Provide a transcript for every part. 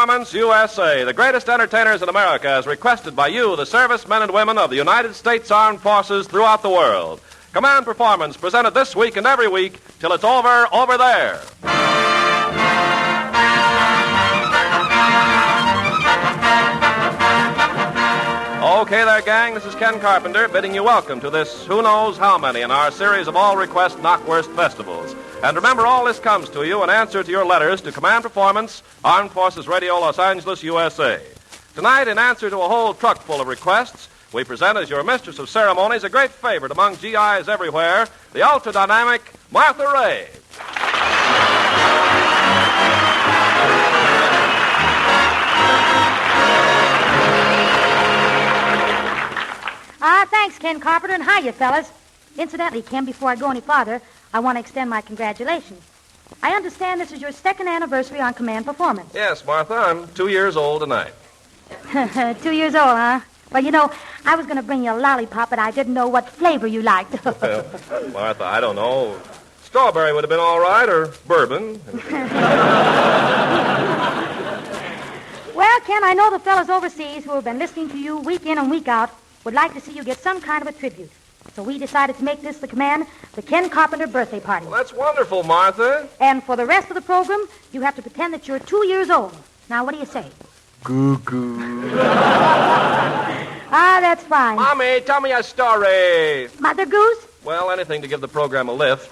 Performance USA, the greatest entertainers in America, as requested by you, the servicemen and women of the United States Armed Forces throughout the world. Command Performance, presented this week and every week till it's over there. Okay there, gang, this is Ken Carpenter bidding you welcome to this who knows how many in our series of all-request Knockwurst festivals. And remember, all this comes to you in answer to your letters to Command Performance, Armed Forces Radio, Los Angeles, USA. Tonight, in answer to a whole truck full of requests, we present as your mistress of ceremonies a great favorite among GIs everywhere, the ultra-dynamic Martha Raye. Thanks, Ken Carpenter, and hiya, fellas. Incidentally, Ken, before I go any farther, I want to extend my congratulations. I understand this is your second anniversary on Command Performance. Yes, Martha, I'm 2 years old tonight. 2 years old, huh? Well, you know, I was going to bring you a lollipop, but I didn't know what flavor you liked. Well, Martha, I don't know. Strawberry would have been all right, or bourbon. Well, Ken, I know the fellas overseas who have been listening to you week in and week out would like to see you get some kind of a tribute. So we decided to make this the Ken Carpenter birthday party. Well, that's wonderful, Martha. And for the rest of the program, you have to pretend that you're 2 years old. Now, what do you say? Goo-goo. That's fine. Mommy, tell me a story. Mother Goose? Well, anything to give the program a lift.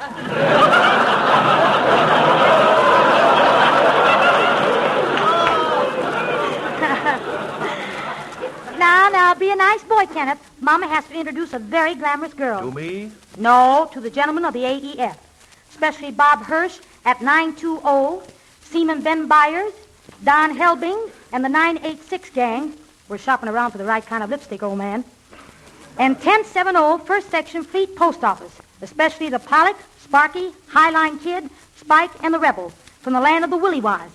Now, be a nice boy, Kenneth. Mama has to introduce a very glamorous girl. To me? No, to the gentlemen of the AEF. Especially Bob Hirsch at 920, Seaman Ben Byers, Don Helbing, and the 986 gang. We're shopping around for the right kind of lipstick, old man. And 1070, First Section Fleet Post Office. Especially the Pollock, Sparky, Highline Kid, Spike, and the Rebel from the land of the Willy-Waz.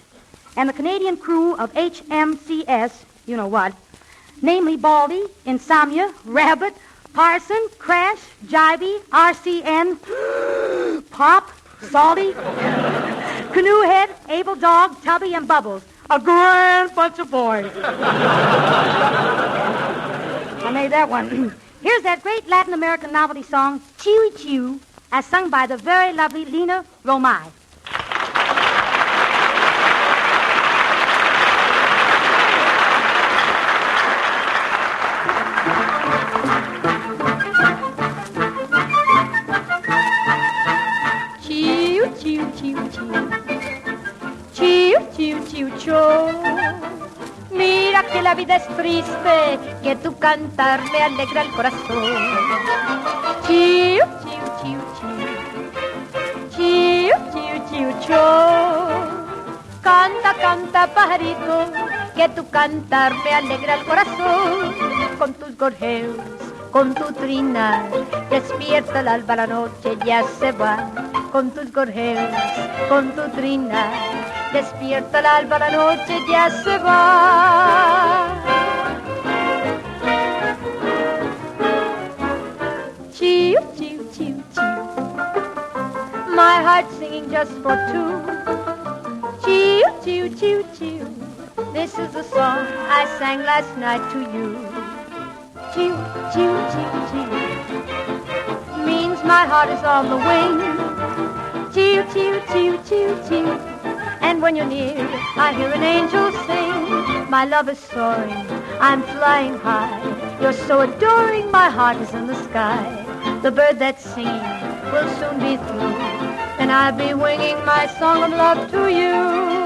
And the Canadian crew of HMCS, you know what. Namely Baldy, Insomnia, Rabbit, Carson, Crash, Jivey, RCN, Pop, Salty, Canoehead, Able Dog, Tubby, and Bubbles. A grand bunch of boys. I made that one. Here's that great Latin American novelty song, Chewy Chew, as sung by the very lovely Lena Romay. Mira que la vida es triste, que tu cantar me alegra el corazón. Chiu, chiu, chiu, chiu. Chiu, chiu, chiu, chiu. Canta, canta, pajarito, que tu cantar me alegra el corazón. Con tus gorjeos, con tu trinar, despierta el alba, la noche ya se va. Con tus gorjeos, con tu trinar, despierta el alba, la noche ya se va. Chiu, chiu, chiu, chiu. My heart singing just for two. Chiu, chiu, chiu, chiu. This is the song I sang last night to you. Chiu, chiu, chiu, chiu. Means my heart is on the wing. Chiu, chiu, chiu, chiu, chiu. And when you're near, I hear an angel sing. My love is soaring, I'm flying high. You're so adoring, my heart is in the sky. The bird that's singing will soon be through, and I'll be winging my song of love to you.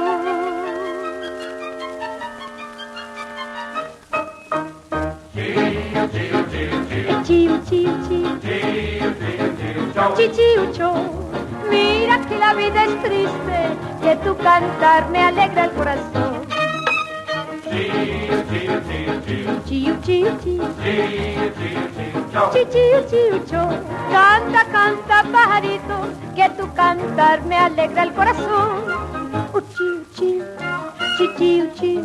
Chiu, chiu, chiu. Chiu, chiu, chiu. Mira que la vida es triste, que tu cantar me alegra el corazón. Chiu, chiu, chiu. Chiu, chiu, chiu, chiu. Canta, canta, pajarito, que tu cantar me alegra el corazón. Chiu, chiu. Chiu, chiu, chiu.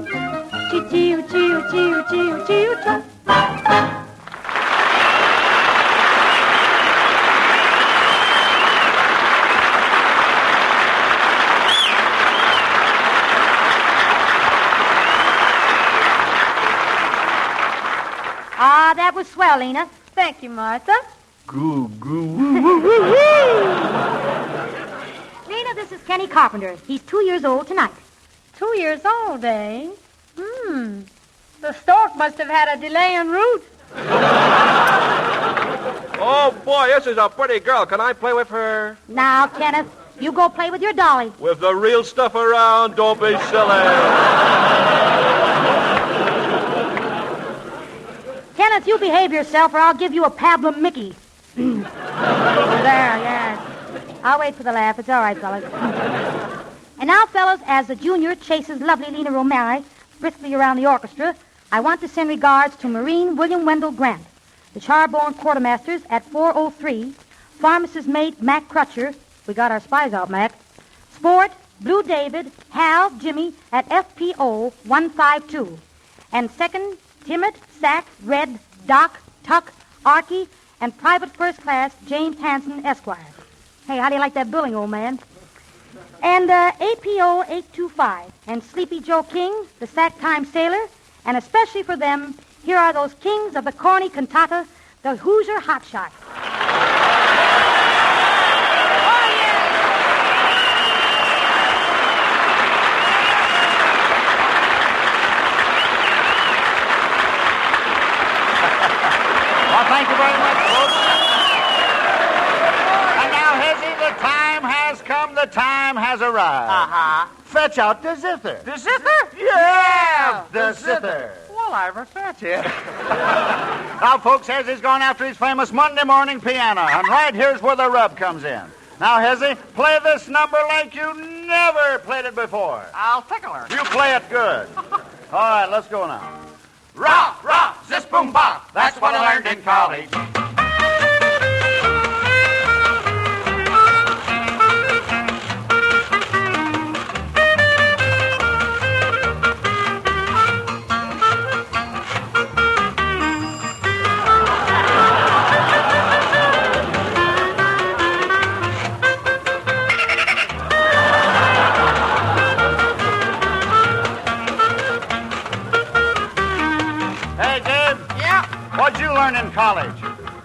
Chiu, chiu, chiu, chiu, chiu, chiu, chiu. that was swell, Lena. Thank you, Martha. Goo, goo, woo, woo, woo, woo. Lena, this is Kenny Carpenter. He's 2 years old tonight. 2 years old, eh? The stork must have had a delay en route. Oh, boy, this is a pretty girl. Can I play with her? Now, Kenneth, you go play with your dolly. With the real stuff around, don't be silly. Kenneth, you behave yourself or I'll give you a pablum Mickey. There, yes. I'll wait for the laugh. It's all right, fellas. And now, fellas, as the junior chases lovely Lena Romari briskly around the orchestra, I want to send regards to Marine William Wendell Grant, the Charborn quartermasters at 403, pharmacist mate Mac Crutcher, we got our spies out, Mac, Sport, Blue David, Hal, Jimmy at FPO 152, and second, Timmet, Sack, Red, Doc, Tuck, Arky, and Private First Class James Hanson, Esquire. Hey, how do you like that billing, old man? And APO 825, and Sleepy Joe King, the Sack Time Sailor, and especially for them, here are those kings of the corny cantata, the Hoosier Hotshot. Well, thank you very much, folks. And now, Hezzy, the time has come, the time has arrived. Uh-huh. Fetch out the zither. The zither? Yeah, the zither. Well, I ever fetch it. Now, folks, Hezzy's gone after his famous Monday morning piano, and right here's where the rub comes in. Now, Hezzy, play this number like you never played it before. I'll tickle her. You play it good. All right, let's go now. Rah, rah, zis, boom, bop. That's what I learned in college. What'd you learn in college?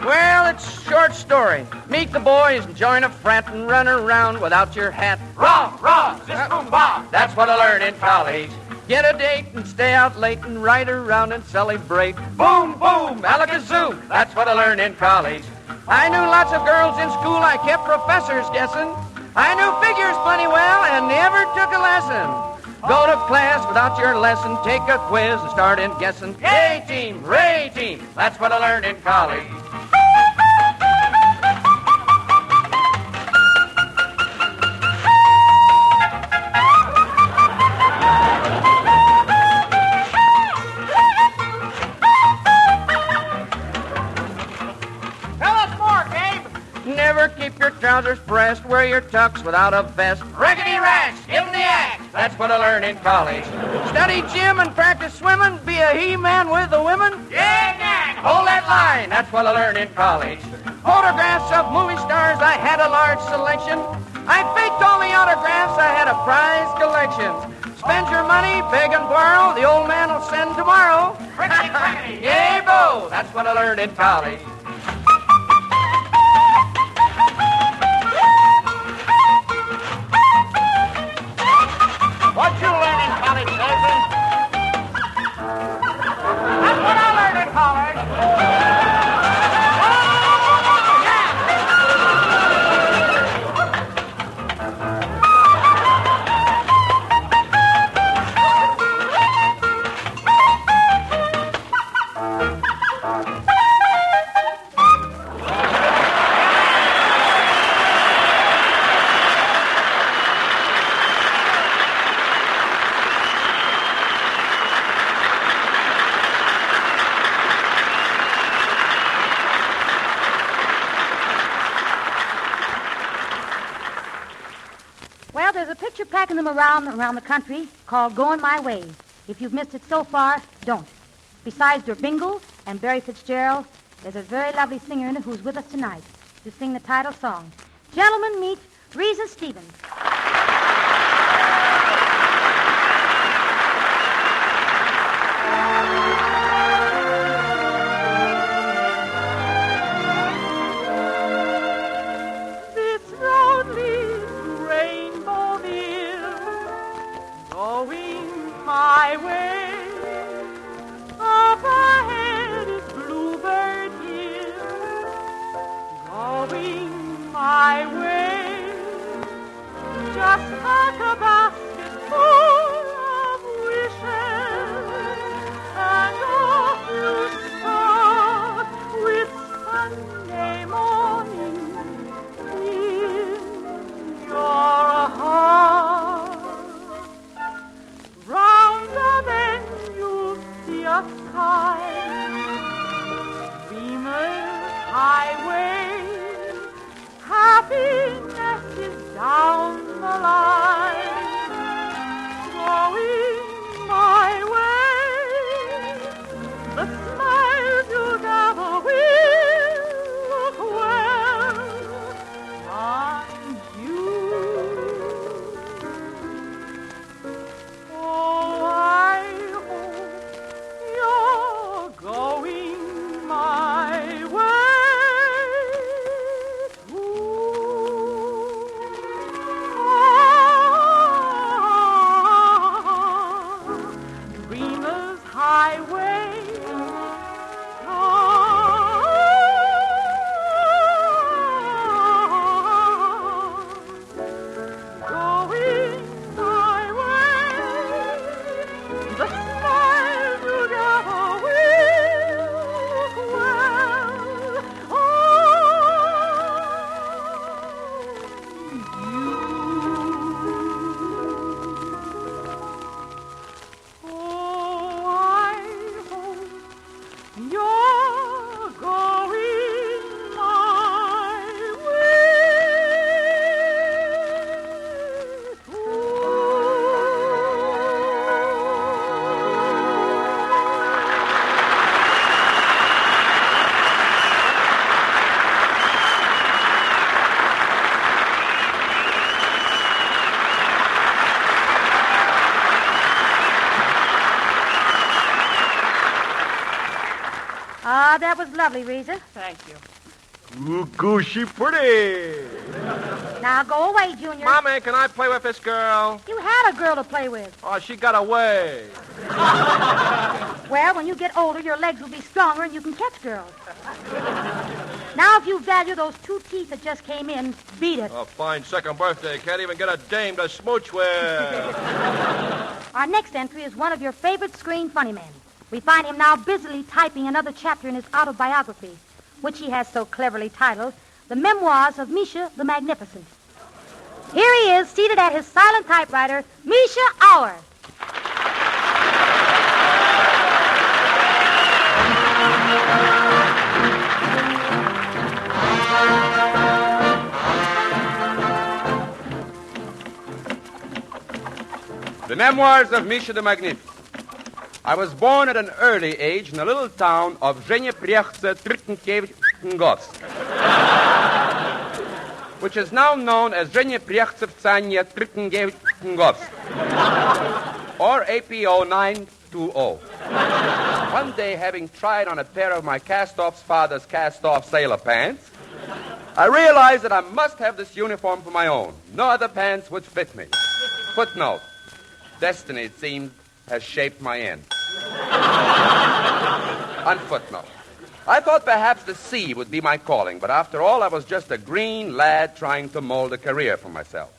Well, it's a short story. Meet the boys and join a frat and run around without your hat. Rah, rah, zis, boom, bop. That's what I learned in college. Get a date and stay out late and ride around and celebrate. Boom, boom, alakazoo. That's what I learned in college. I knew lots of girls in school. I kept professors guessing. I knew figures plenty well and never took a lesson. Go to class without your lesson, take a quiz and start in guessing. Yay team, Raye team, that's what I learned in college. Tell us more, Gabe. Never keep your trousers pressed, wear your tux without a vest. Rickety ranch, give him the axe. That's what I learned in college. Study gym and practice swimming, be a he-man with the women. Yeah, yeah. Hold that line, that's what I learned in college. Photographs of movie stars, I had a large selection. I faked all the autographs, I had a prize collection. Spend your money, beg and borrow, the old man will send tomorrow. Rickety crackety. Yay, bo, that's what I learned in college. What'd you learn in college, David? That's what I learned in college. Well, there's a picture packing them around the country called Going My Way. If you've missed it so far, don't. Besides Der Bingle and Barry Fitzgerald, there's a very lovely singer in it who's with us tonight to sing the title song. Gentlemen, meet Reza Stevens. line, going my way. The smiles you gather will look well on you. Oh, I hope you're going my way too. Dreamer's highway. Going my way. The smiles you gather will look well on you. Oh, I hope you're going my way Ah, that was lovely, Reza. Thank you. Ooh, goosey pretty. Now go away, Junior. Mommy, can I play with this girl? You had a girl to play with. Oh, she got away. Well, when you get older, your legs will be stronger and you can catch girls. Now, if you value those 2 teeth that just came in, beat it. A fine second birthday. Can't even get a dame to smooch with. Our next entry is one of your favorite screen funny men. We find him now busily typing another chapter in his autobiography, which he has so cleverly titled, The Memoirs of Misha the Magnificent. Here he is, seated at his silent typewriter, Misha Auer. The Memoirs of Misha the Magnificent. I was born at an early age in a little town of Zhenyepriechce-Trittenkevich-Ngosk, which is now known as Zhenyepriechce-Trittenkevich-Ngosk, or APO 920. One day, having tried on a pair of my cast-off's father's cast-off sailor pants, I realized that I must have this uniform for my own. No other pants would fit me. Footnote. Destiny, it seems, has shaped my end. On footnote. I thought perhaps the sea would be my calling, but after all, I was just a green lad trying to mold a career for myself.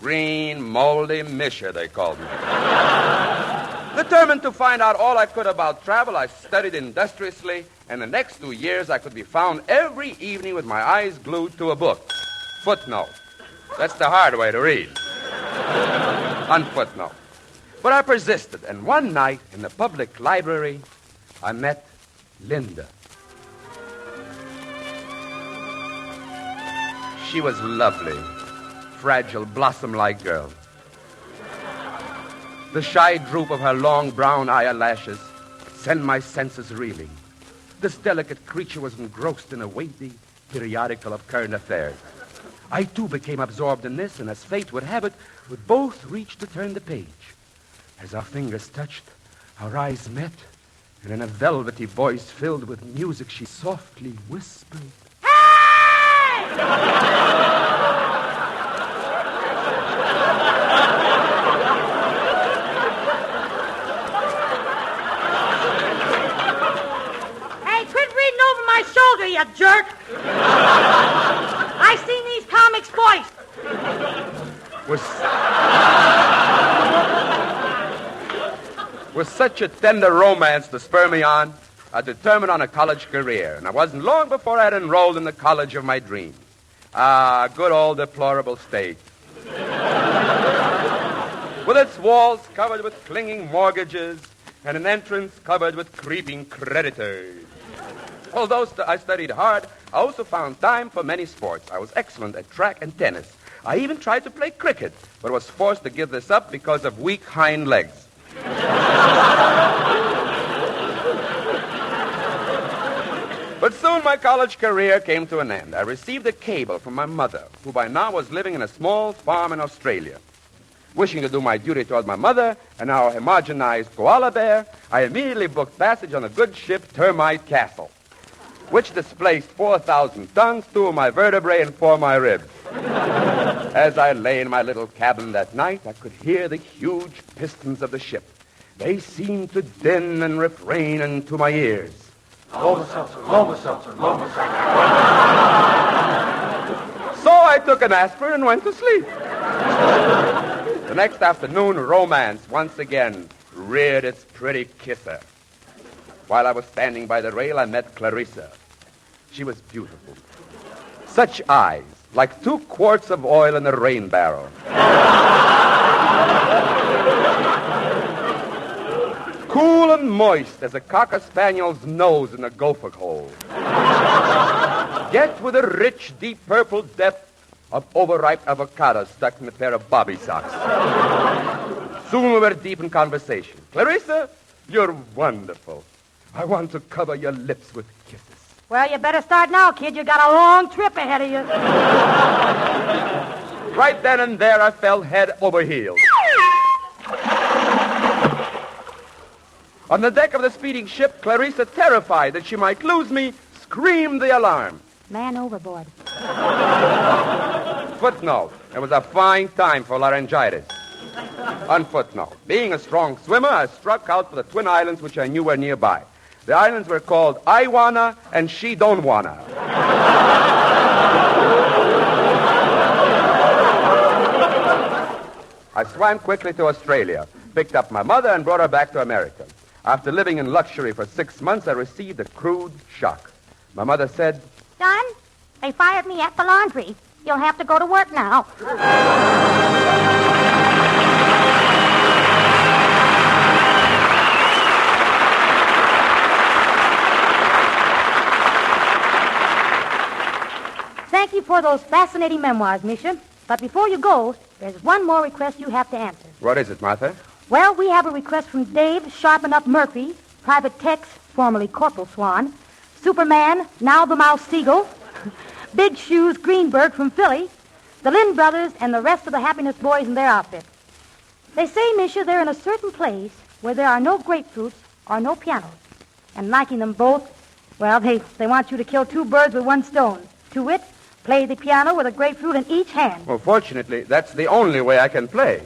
Green, moldy Misha, they called me. Determined to find out all I could about travel, I studied industriously, and the next 2 years I could be found every evening with my eyes glued to a book. Footnote. That's the hard way to read. On footnote. But I persisted, and one night in the public library, I met Linda. She was lovely, fragile, blossom-like girl. The shy droop of her long brown eyelashes sent my senses reeling. This delicate creature was engrossed in a weighty periodical of current affairs. I, too, became absorbed in this, and as fate would have it, we both reached to turn the page. As our fingers touched, our eyes met, and in a velvety voice filled with music, she softly whispered, Hey, quit reading over my shoulder, you jerk! I've seen these comics twice. With such a tender romance to spur me on, I determined on a college career, and I wasn't long before I had enrolled in the college of my dreams. Ah, good old deplorable state. With its walls covered with clinging mortgages and an entrance covered with creeping creditors. Although I studied hard, I also found time for many sports. I was excellent at track and tennis. I even tried to play cricket, but was forced to give this up because of weak hind legs. But soon my college career came to an end. I received a cable from my mother, who by now was living in a small farm in Australia. Wishing to do my duty toward my mother and our homogenized koala bear, I immediately booked passage on a good ship, Termite Castle, which displaced 4,000 tons, 2 of my vertebrae, and 4 of my ribs. As I lay in my little cabin that night, I could hear the huge pistons of the ship. They seemed to din and refrain into my ears. Loma-seltzer, Loma-seltzer, Loma-seltzer. So I took an aspirin and went to sleep. The next afternoon, romance once again reared its pretty kisser. While I was standing by the rail, I met Clarissa. She was beautiful. Such eyes, like 2 quarts of oil in a rain barrel. Cool and moist as a cocker spaniel's nose in a gopher hole. Yet with a rich, deep purple depth of overripe avocados stuck in a pair of bobby socks. Soon we were deep in conversation. Clarissa, you're wonderful. I want to cover your lips with kisses. Well, you better start now, kid. You got a long trip ahead of you. Right then and there, I fell head over heels. On the deck of the speeding ship, Clarissa, terrified that she might lose me, screamed the alarm. Man overboard. Footnote, it was a fine time for laryngitis. Unfootnote, being a strong swimmer, I struck out for the Twin Islands, which I knew were nearby. The islands were called I Wanna and She Don't Wanna. I swam quickly to Australia, picked up my mother, and brought her back to America. After living in luxury for 6 months, I received a crude shock. My mother said, Son, they fired me at the laundry. You'll have to go to work now. Thank you for those fascinating memoirs, Misha. But before you go, there's one more request you have to answer. What is it, Martha? Well, we have a request from Dave Sharpen Up Murphy, Private Tex, formerly Corporal Swan, Superman, now the Mouse Seagull, Big Shoes Greenberg from Philly, the Lynn Brothers, and the rest of the Happiness Boys and their outfit. They say, Misha, they're in a certain place where there are no grapefruits or no pianos. And liking them both, well, they want you to kill 2 birds with 1 stone. To wit, play the piano with a grapefruit in each hand. Well, fortunately, that's the only way I can play.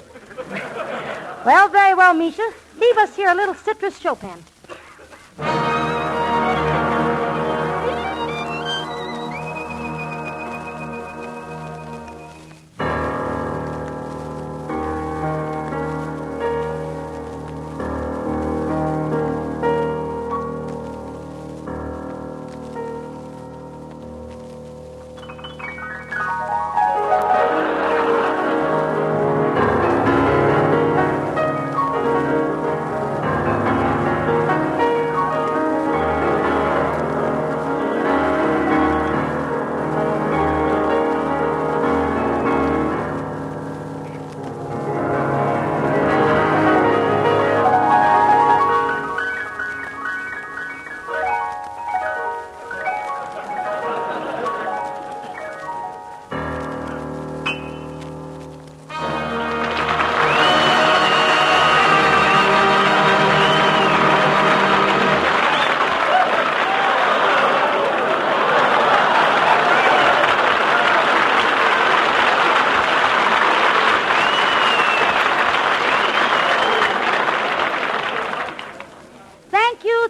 Well, very well, Misha. Leave us here a little citrus Chopin.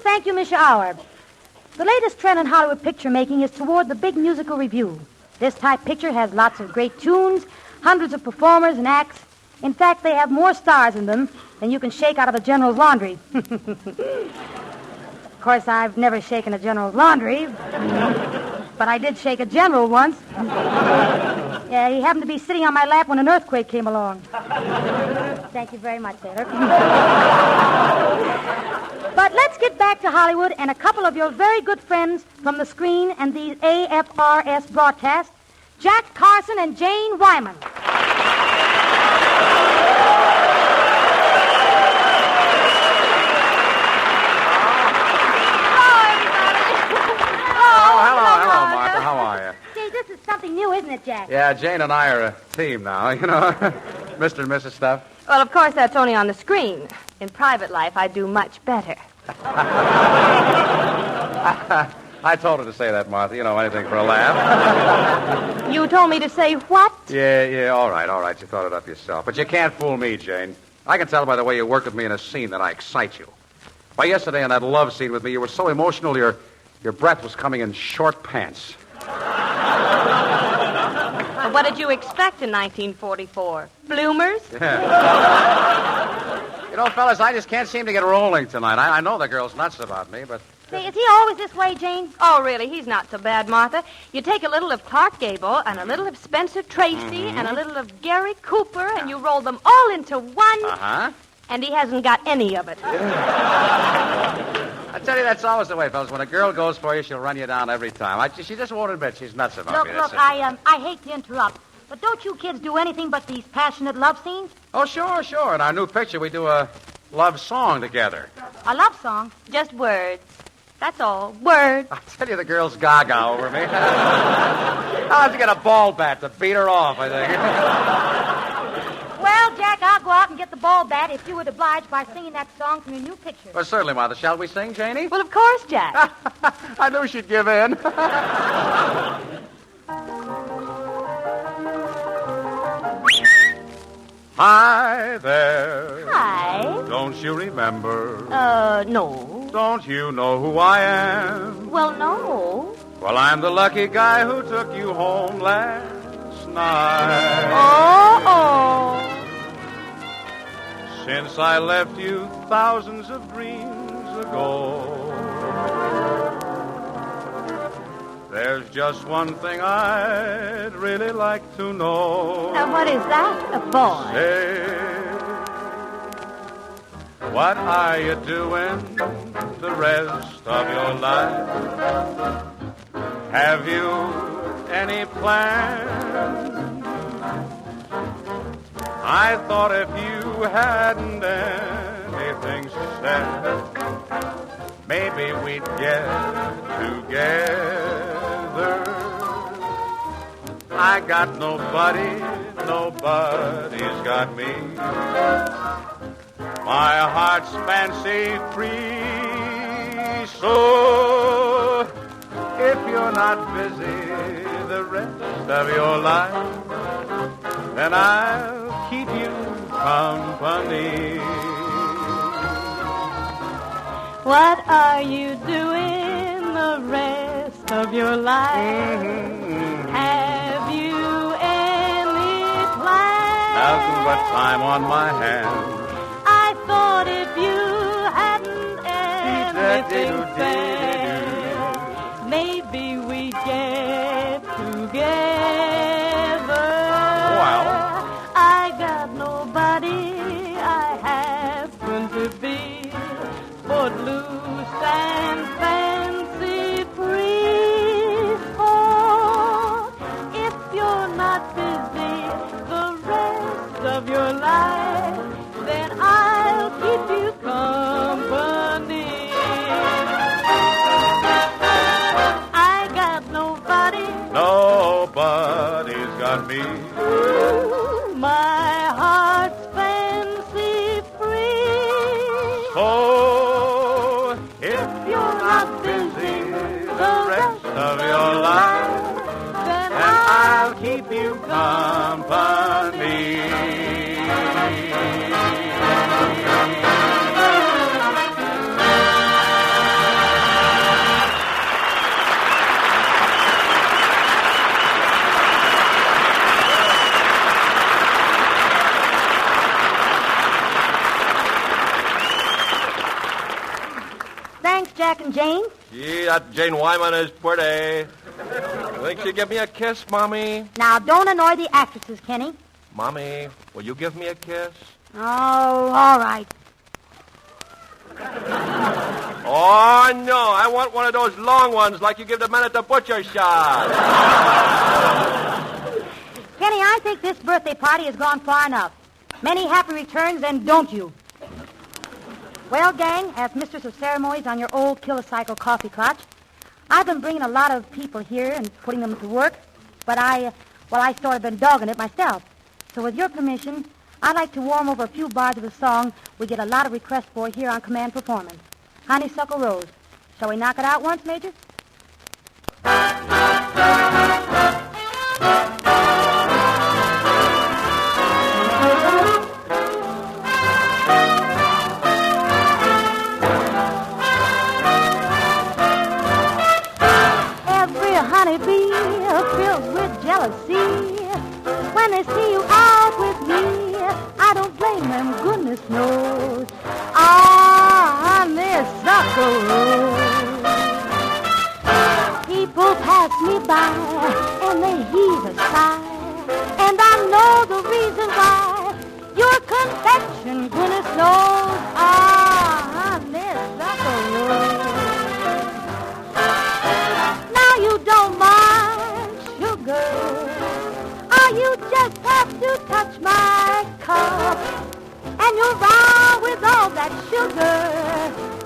Thank you, Misha Auer. The latest trend in Hollywood picture making is toward the big musical review. This type picture has lots of great tunes, hundreds of performers and acts. In fact, they have more stars in them than you can shake out of a general's laundry. Of course, I've never shaken a general's laundry, but I did shake a general once. Yeah, he happened to be sitting on my lap when an earthquake came along. Thank you very much, Sailor. But let's get back to Hollywood and a couple of your very good friends from the screen and the AFRS broadcast, Jack Carson and Jane Wyman. Something new, isn't it, Jack? Yeah, Jane and I are a team now, you know. Mr. and Mrs. Stuff. Well, of course, that's only on the screen. In private life, I do much better. I told her to say that, Martha. You know, anything for a laugh. You told me to say what? Yeah, all right. You thought it up yourself. But you can't fool me, Jane. I can tell by the way you work with me in a scene that I excite you. Why, yesterday in that love scene with me, you were so emotional, your breath was coming in short pants. Well, what did you expect in 1944? Bloomers? Yeah. You know, fellas, I just can't seem to get rolling tonight. I know the girl's nuts about me, but... Say, is he always this way, Jane? Oh, really? He's not so bad, Martha. You take a little of Clark Gable and a little of Spencer Tracy and a little of Gary Cooper, and you roll them all into one. Uh-huh. And he hasn't got any of it. I tell you, that's always the way, fellas. When a girl goes for you, she'll run you down every time. She just won't admit she's nuts about me. Look, I hate to interrupt, but don't you kids do anything but these passionate love scenes? Oh, sure. In our new picture, we do a love song together. A love song? Just words. That's all. Words. I tell you, the girl's gaga over me. I'll have to get a ball bat to beat her off, I think. Well, Jack, I'll go out and get the ball bat if you would oblige by singing that song from your new picture. Well, certainly, Martha. Shall we sing, Janie? Well, of course, Jack. I knew she'd give in. Hi there. Hi. Don't you remember? No. Don't you know who I am? Well, no. Well, I'm the lucky guy who took you home last night. Oh. Since I left you thousands of dreams ago, there's just one thing I'd really like to know. Now, what is that? A boy. Say, what are you doing the rest of your life? Have you any plans? I thought if you hadn't anything said, maybe we'd get together. I got nobody, nobody's got me. My heart's fancy free. So if you're not busy the rest of your life, then I'll keep you company. What are you doing the rest of your life? Have you any plans? Nothing but time on my hands. I thought if you hadn't anything said, maybe we'd get together. Well, I got nobody, I happen to be footloose and fancy free. Oh, if you're not busy the rest of your life, then I'll keep you company. I got nobody. nobody's got me. Ooh, my heart's fancy free. So if you're not busy the rest of your life, then I'll keep you company. Thanks, Jack and Jane. Gee, that Jane Wyman is pretty. Think she'd give me a kiss, Mommy? Now, don't annoy the actresses, Kenny. Mommy, will you give me a kiss? Oh, all right. Oh, no, I want one of those long ones like you give the men at the butcher shop. Kenny, I think this birthday party has gone far enough. Many happy returns, and don't you? Well, gang, as mistress of ceremonies on your old kilocycle coffee crotch, I've been bringing a lot of people here and putting them to work, but I sort of been dogging it myself. So with your permission, I'd like to warm over a few bars of a song we get a lot of requests for here on Command Performance. Honeysuckle Rose. Shall we knock it out once, Major? Every honeybee filled with jealousy. When they see you out with me, I don't blame them, goodness knows. Honeysuckle Rose. People pass me by and they heave a sigh, and I know the reason why. Your confection, goodness knows. Honeysuckle Rose. Now you don't mind sugar. You just have to touch my cup, and you're round with all that sugar.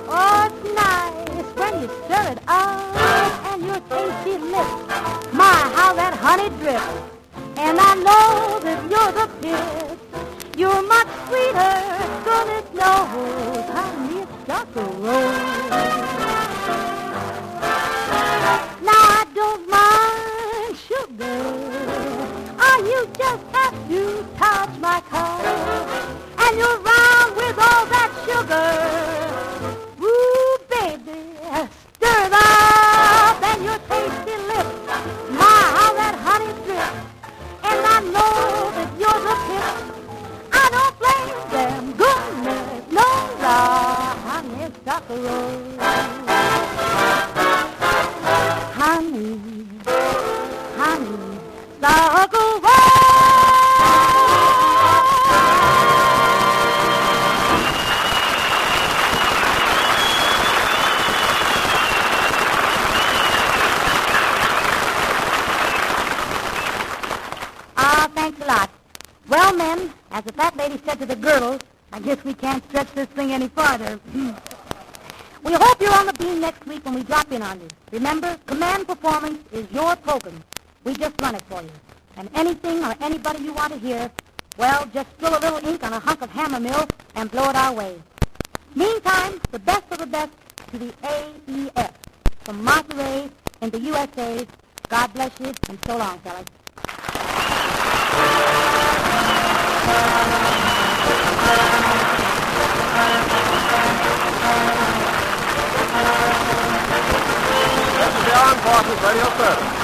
Oh, it's nice when you stir it up, and your tasty lips, my, how that honey drips. And I know that you're the pit. You're much sweeter, goodness knows, honeysuckle rose. Now I don't mind sugar. You just have to touch my cup, and you're round with all that sugar. Ooh, baby, stir it up, and your tasty lips, my, how that honey drips. And I know that you're the pit. I don't blame them, goodness knows, honeysuckle rose. Honey, honeysuckle rose. Thanks a lot. Well, men, as the fat lady said to the girdle, I guess we can't stretch this thing any farther. We hope you're on the beam next week when we drop in on you. Remember, Command Performance is your program. We just run it for you. And anything or anybody you want to hear, well, just spill a little ink on a hunk of hammer mill and blow it our way. Meantime, the best of the best to the AEF. From Monterey in the USA, God bless you, and so long, fellas. This is the Armed Forces Radio Service.